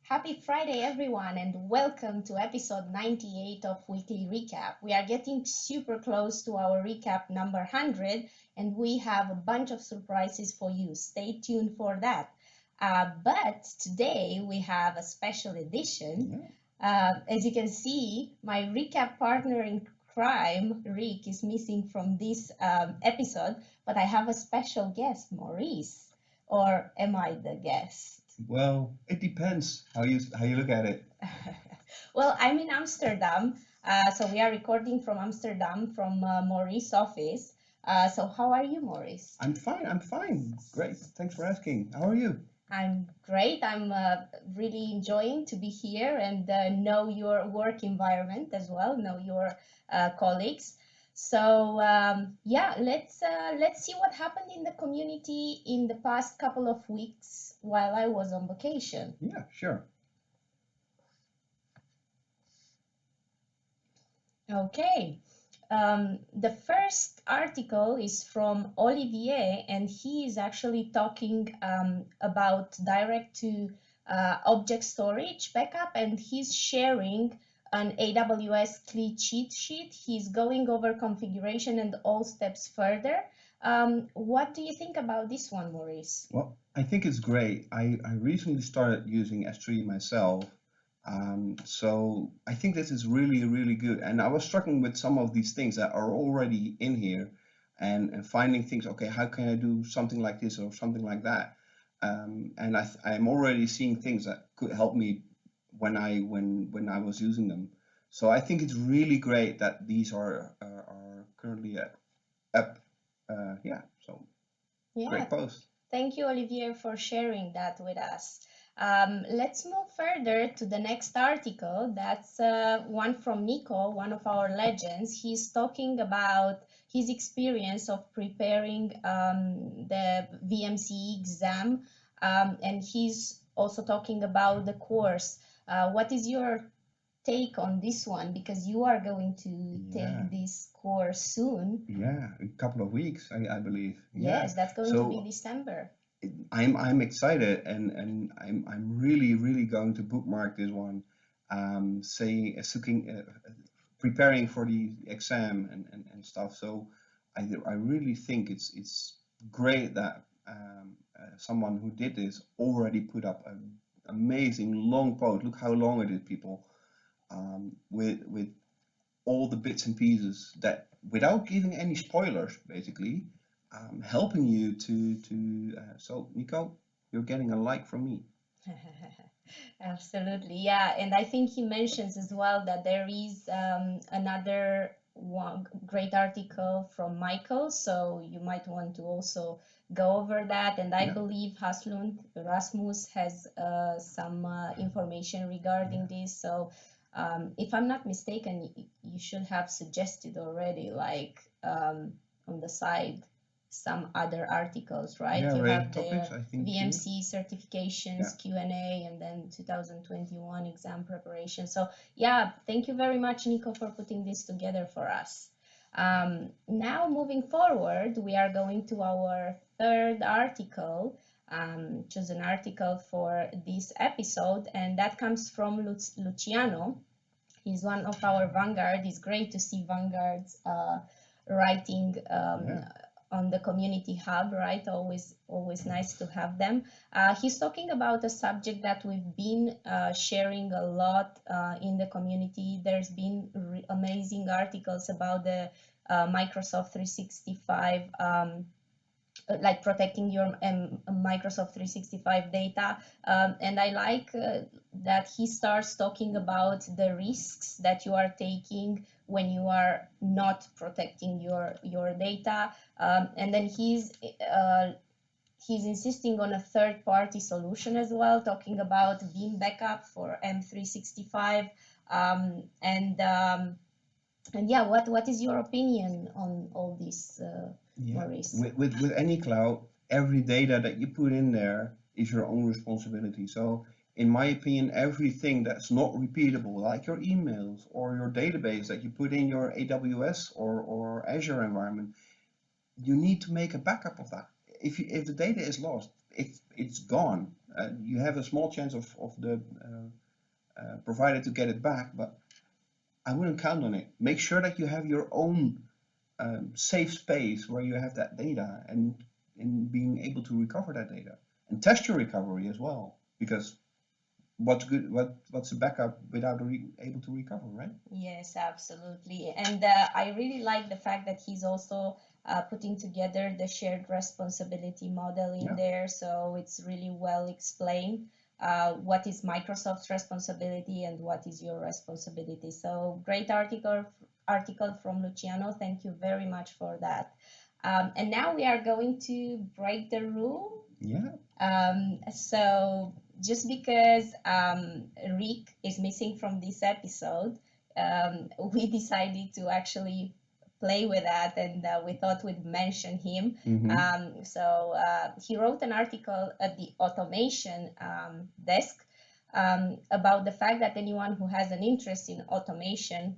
Happy Friday, everyone, and welcome to episode 98 of Weekly Recap. We are getting super close to our recap number 100, and we have a bunch of surprises for you. Stay tuned for that. But today we have a special edition. As you can see, my recap partner in crime, Rick, is missing from this episode, but I have a special guest, Maurice. Or am I the guest? Well, it depends how you look at it. Well, I'm in Amsterdam, so we are recording from Amsterdam from Maurice's office. So how are you, Maurice? I'm fine. I'm fine. Great. Thanks for asking. How are you? I'm great. I'm really enjoying to be here and know your work environment as well, know your colleagues. So yeah, let's see what happened in the community in the past couple of weeks while I was on vacation. Yeah, sure. Okay. The first article is from Olivier, and he is actually talking about direct to object storage backup, and he's sharing an AWS CLI cheat sheet. He's going over configuration and all steps further. What do you think about this one, Maurice? Well, I think it's great. I recently started using S3 myself. So I think this is really, really good. And I was struggling with some of these things that are already in here and finding things, okay, how can I do something like this or something like that? And I'm already seeing things that could help me when I was using them. So I think it's really great that these are currently up. Yeah, so Yeah, great post. thank you, Olivier, for sharing that with us. Let's move further to the next article. That's one from Nico, one of our legends. He's talking about his experience of preparing the VMC exam, and he's also talking about the course. What is your take on this one? Because you are going to Yeah, take this course soon. yeah, a couple of weeks, I believe. Yeah. Yes, that's going to be So December. I'm excited and I'm really really going to bookmark this one. Say preparing for the exam and stuff. So I really think it's great that someone who did this already put up an amazing long post. Look how long it is, people. With all the bits and pieces that, without giving any spoilers, basically, helping you so Nico, you're getting a like from me. Absolutely, yeah. And I think he mentions as well that there is another one great article from Michael, so you might want to also go over that. And I Yeah, believe Haslund Rasmus has some information regarding yeah, this. So if I'm not mistaken, you should have suggested already, like on the side, some other articles, right? yeah, You related have topics, the I think too. VMC Yeah, certifications, Q&A, and then 2021 exam preparation. So yeah, thank you very much, Nico, for putting this together for us. Now moving forward, we are going to our third article, choose an article for this episode, and that comes from Luciano. He's one of our Vanguard. It's great to see Vanguards writing yeah, on the community hub, right? Always nice to have them. He's talking about a subject that we've been sharing a lot in the community. There's been amazing articles about the Microsoft 365 like protecting your Microsoft 365 data. And I like that he starts talking about the risks that you are taking when you are not protecting your data. And then he's insisting on a third-party solution as well, talking about Veeam backup for M365. And yeah, what is your opinion on all this, yeah. Maurice? With any cloud, every data that you put in there is your own responsibility. So in my opinion, everything that's not repeatable, like your emails or your database that you put in your AWS or Azure environment, you need to make a backup of that. If the data is lost, it's gone. You have a small chance of the provider to get it back, but I wouldn't count on it. Make sure that you have your own safe space where you have that data and being able to recover that data and test your recovery as well, because what's a backup without able to recover, right? Yes, absolutely. And I really like the fact that he's also putting together the shared responsibility model in Yeah. there. So it's really well explained what is Microsoft's responsibility and what is your responsibility. So great article from Luciano. Thank you very much for that. And now we are going to break the rule. Yeah. So just because Rick is missing from this episode, we decided to actually play with that, and we thought we'd mention him. So he wrote an article at the automation desk about the fact that anyone who has an interest in automation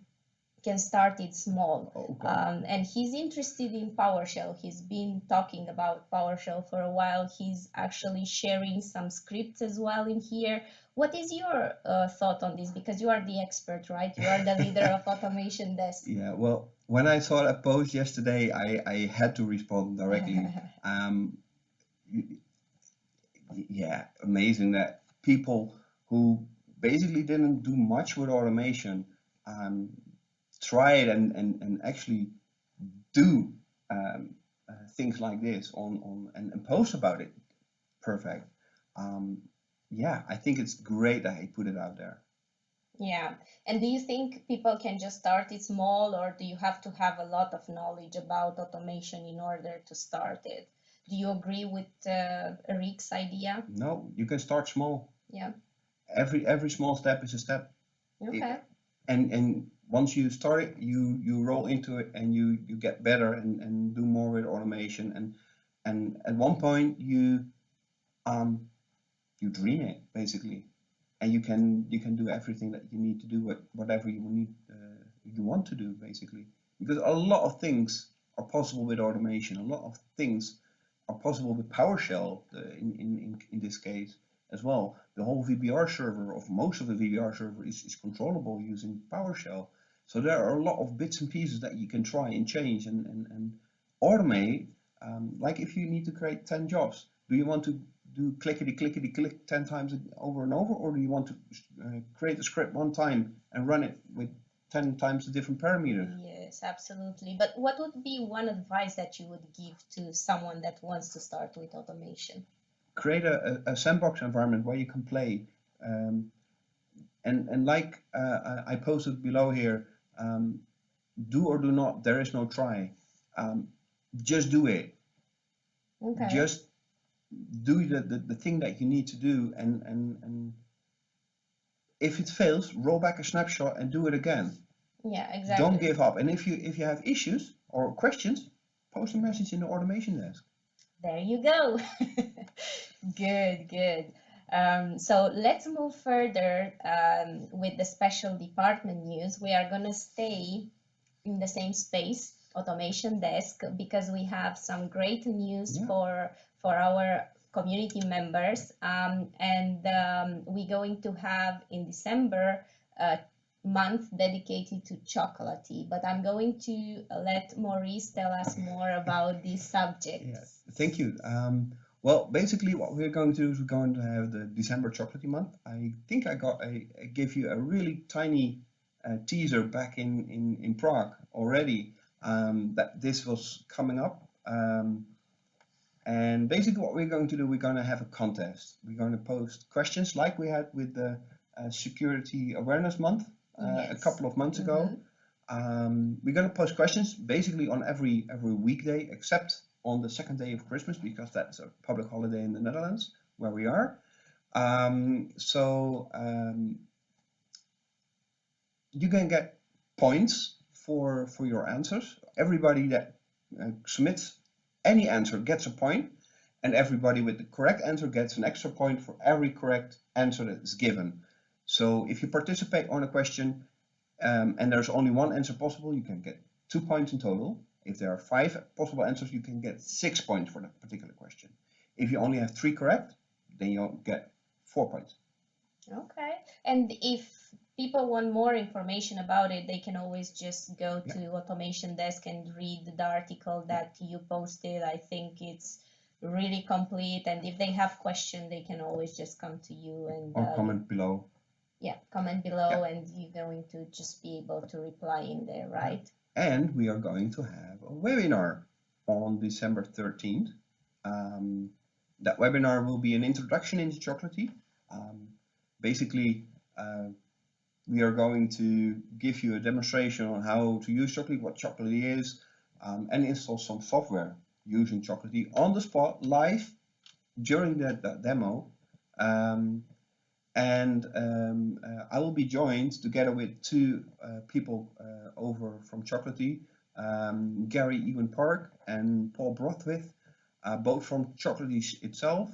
can start it small. Okay. And he's interested in PowerShell. He's been talking about PowerShell for a while. He's actually sharing some scripts as well in here. What is your thought on this? Because you are the expert, right? You are the leader of Automation Desk. Yeah, well, when I saw that post yesterday, I had to respond directly. Yeah, amazing that people who basically didn't do much with automation try it and actually do things like this and post about it. Perfect. Yeah, I think it's great that he put it out there. Yeah. And do you think people can just start it small, or do you have to have a lot of knowledge about automation in order to start it? Do you agree with Rick's idea? No, you can start small. Yeah. Every small step is a step. Okay. And once you start it, you roll into it and you get better and do more with automation and at one point you dream it basically, and you can do everything that you need to do whatever you need you want to do basically, because a lot of things are possible with automation. A lot of things are possible with PowerShell in this case as well. The whole VBR server, of most of the VBR server, is controllable using PowerShell. So there are a lot of bits and pieces that you can try and change and automate. Like if you need to create 10 jobs, do you want to do clickety clickety click 10 times over and over, or do you want to create a script one time and run it with 10 times the different parameters? Yes, absolutely. But what would be one advice that you would give to someone that wants to start with automation? Create a sandbox environment where you can play. And like I posted below here, do or do not, there is no try. Just do it. Okay. Just do the thing that you need to do, and if it fails, roll back a snapshot and do it again. Yeah, exactly. Don't give up. And if you have issues or questions, post a message in the automation desk. There you go. Good, good. So let's move further with the special department news. We are going to stay in the same space, automation desk, because we have some great news for our community members. And we're going to have in December a month dedicated to chocolatey, but I'm going to let Maurice tell us more about this subject. Yes, thank you. Well, basically what we're going to do is we're going to have the December chocolatey month. I think I gave you a really tiny teaser back in Prague already, that this was coming up. And basically what we're going to do, we're going to have a contest. We're going to post questions like we had with the Security Awareness Month a couple of months ago. We're going to post questions basically on every weekday except on the second day of Christmas, because that's a public holiday in the Netherlands where we are. You can get points for your answers. Everybody that submits any answer gets a point, and everybody with the correct answer gets an extra point for every correct answer that is given. So if you participate on a question and there's only one answer possible, you can get 2 points in total. If there are 5 possible answers, you can get 6 points for that particular question. If you only have 3 correct, then you'll get 4 points. Okay. And if people want more information about it, they can always just go Yeah. to Automation Desk and read the article that you posted. I think it's really complete. And if they have questions, they can always just come to you and Or comment below. yeah, comment below, and you're going to just be able to reply in there, right? And we are going to have a webinar on December 13th. That webinar will be an introduction into Chocolatey. Basically, we are going to give you a demonstration on how to use Chocolatey, what Chocolatey is, and install some software using Chocolatey on the spot, live, during that demo. I will be joined together with two people over from Chocolatey, Gary Ewan Park and Paul Brothwith, both from Chocolatey itself.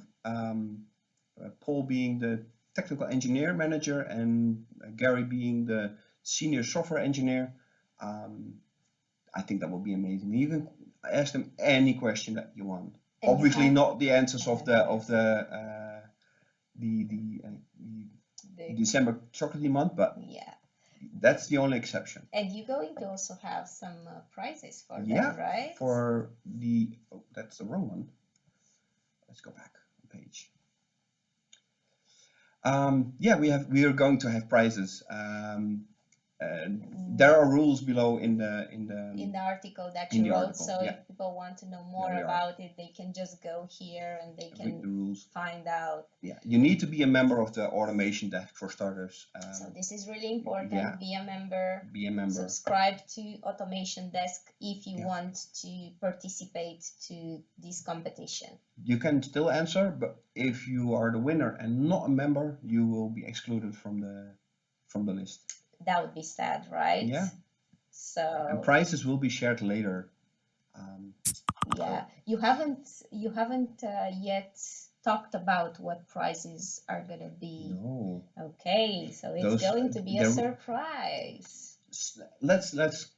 Paul being the technical engineer manager and Gary being the senior software engineer. I think that will be amazing. You can ask them any question that you want. And obviously, not the answers of the December Chocolatey month, but yeah, that's the only exception. And you're going to also have some prizes for them, right? For the that's the wrong one. Let's go back a page. We are going to have prizes. There are rules below in the article that you wrote. So if people want to know more about it, they can just go here and they can read the rules, find out. Yeah, you need to be a member of the Automation Desk for starters. So this is really important. Yeah. Be a member. Be a member. Subscribe to Automation Desk if you want to participate to this competition. You can still answer, but if you are the winner and not a member, you will be excluded from the list. That would be sad, right? Yeah. So. And prizes will be shared later. Yeah, you haven't yet talked about what prizes are gonna be. No. Okay, so it's going to be a surprise. Let's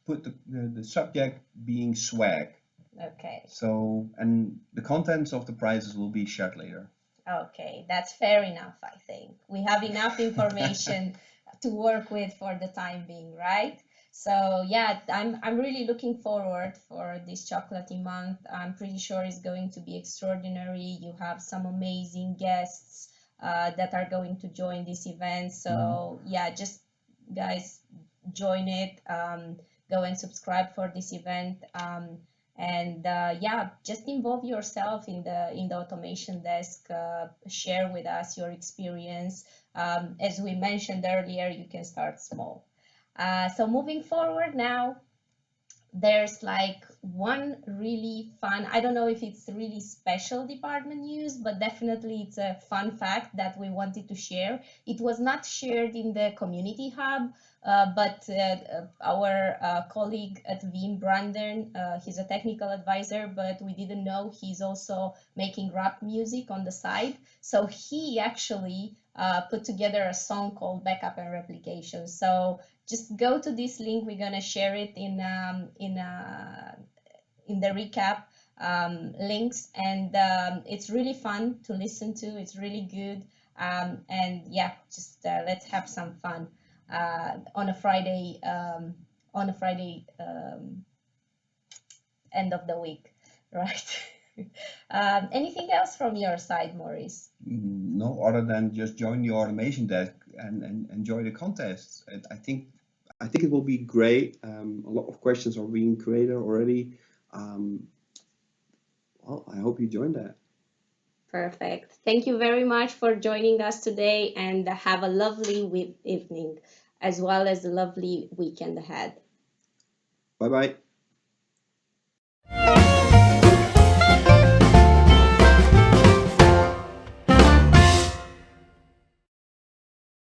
put the subject being swag. Okay. So, and the contents of the prizes will be shared later. Okay, that's fair enough, I think. We have enough information to work with for the time being, right? So yeah, I'm really looking forward for this Chocolatey month. I'm pretty sure it's going to be extraordinary. You have some amazing guests that are going to join this event. So yeah, just guys join it. Go and subscribe for this event. Yeah, just involve yourself in the Automation Desk. Share with us your experience. As we mentioned earlier, you can start small. So moving forward now, there's like one really fun, I don't know if it's really special department news, but definitely it's a fun fact that we wanted to share. It was not shared in the community hub, but our colleague at Veeam, Brandon, he's a technical advisor, but we didn't know he's also making rap music on the side. So he actually put together a song called Backup and Replication. So just go to this link. We're gonna share it in the recap links, and it's really fun to listen to. It's really good, and yeah, just let's have some fun on a Friday. End of the week, right? Anything else from your side, Maurice? No, other than just join the Automation Desk and enjoy the contests. I think it will be great. A lot of questions are being created already. Well, I hope you join that. Perfect. Thank you very much for joining us today, and have a lovely evening as well as a lovely weekend ahead. Bye-bye.